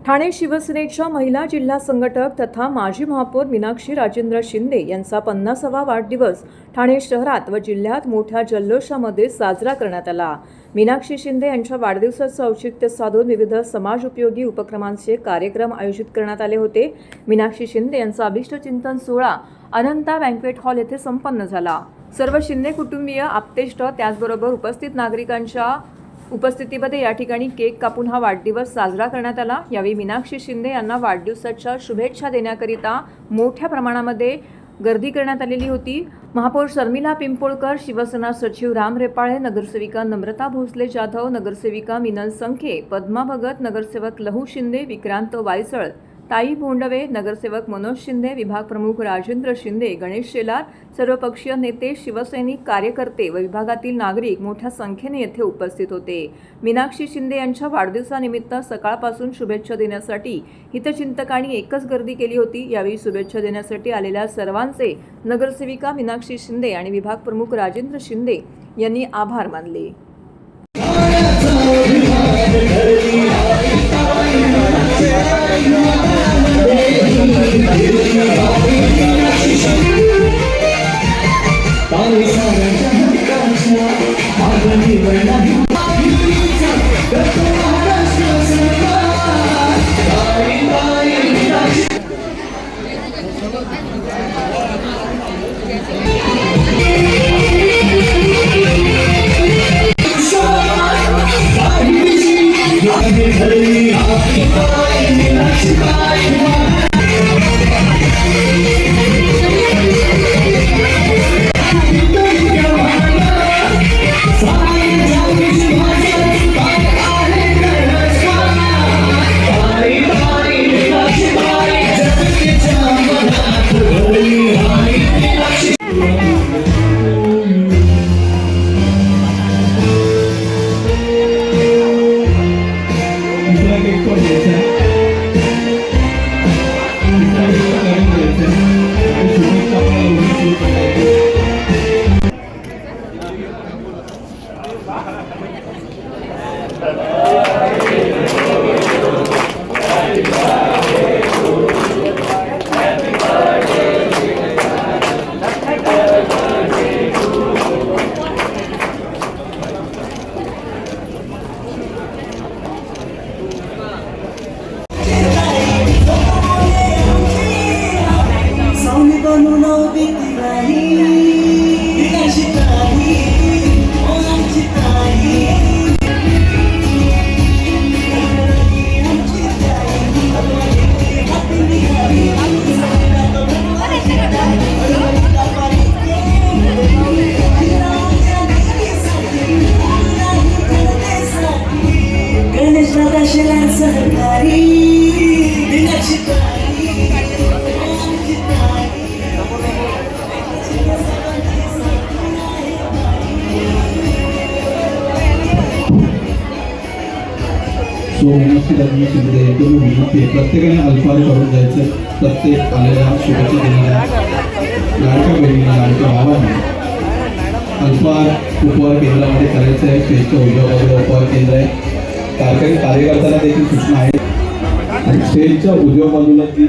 ठाणे शिवसेनेच्या महिला जिल्हा संघटक तथा माजी महापौर मीनाक्षी राजेंद्र शिंदे यांचा 50वा वाढदिवस ठाणे शहरात व जिल्ह्यात मोठ्या जल्लोषामध्ये साजरा करण्यात आला। मीनाक्षी शिंदे यांच्या वाढदिवसाचे औचित्य साधून विविध समाज उपयोगी उपक्रमांचे कार्यक्रम आयोजित करण्यात आले होते। मीनाक्षी शिंदे यांचा अभिष्टचिंतन सोहळा अनंता बँक्वेट हॉल येथे संपन्न झाला। सर्व शिंदे कुटुंबीय, आप्तेष्ट त्याचबरोबर उपस्थित नागरिकांच्या उपस्थितीमध्ये या ठिकाणी केक कापून हा वाढदिवस साजरा करण्यात आला। यावेळी मीनाक्षी शिंदे यांना वाढदिवसाच्या शुभेच्छा देण्याकरिता मोठ्या प्रमाणामध्ये गर्दी करण्यात आलेली होती। महापौर शर्मिला पिंपोळकर, शिवसेना सचिव राम रेपाळे, नगरसेविका नम्रता भोसले जाधव, नगरसेविका मिनल संखे, पद्मा भगत, नगरसेवक लहू शिंदे, विक्रांत वायसळ, ताई भोंडवे, नगरसेवक मनोज शिंदे, विभाग प्रमुख राजेंद्र शिंदे, गणेश शेलार, सर्वपक्षीय नेते, शिवसैनिक कार्यकर्ते व विभागातील नागरिक मोठ्या संख्येने येथे उपस्थित होते। मीनाक्षी शिंदे यांच्या वाढदिवसानिमित्त सकाळपासून शुभेच्छा देण्यासाठी हितचिंतकांनी एकच गर्दी केली होती। यावेळी शुभेच्छा देण्यासाठी आलेल्या सर्वांचे नगरसेविका मीनाक्षी शिंदे आणि विभाग प्रमुख राजेंद्र शिंदे यांनी आभार मानले। प्रत्येकाने अल्फार करून जायचं। प्रत्येक आलेल्या शुभेच्छा देणाऱ्या लाडक्या बहिणीला, लाडक्या भावांना अल्फार उपहार केंद्रामध्ये करायचं आहे। स्टेजच्या उजव्या बाजूला उपहार केंद्र आहे। कार्यकर्त्यांना देखील सूचना आहे आणि स्टेजच्या उजव्या बाजूला ती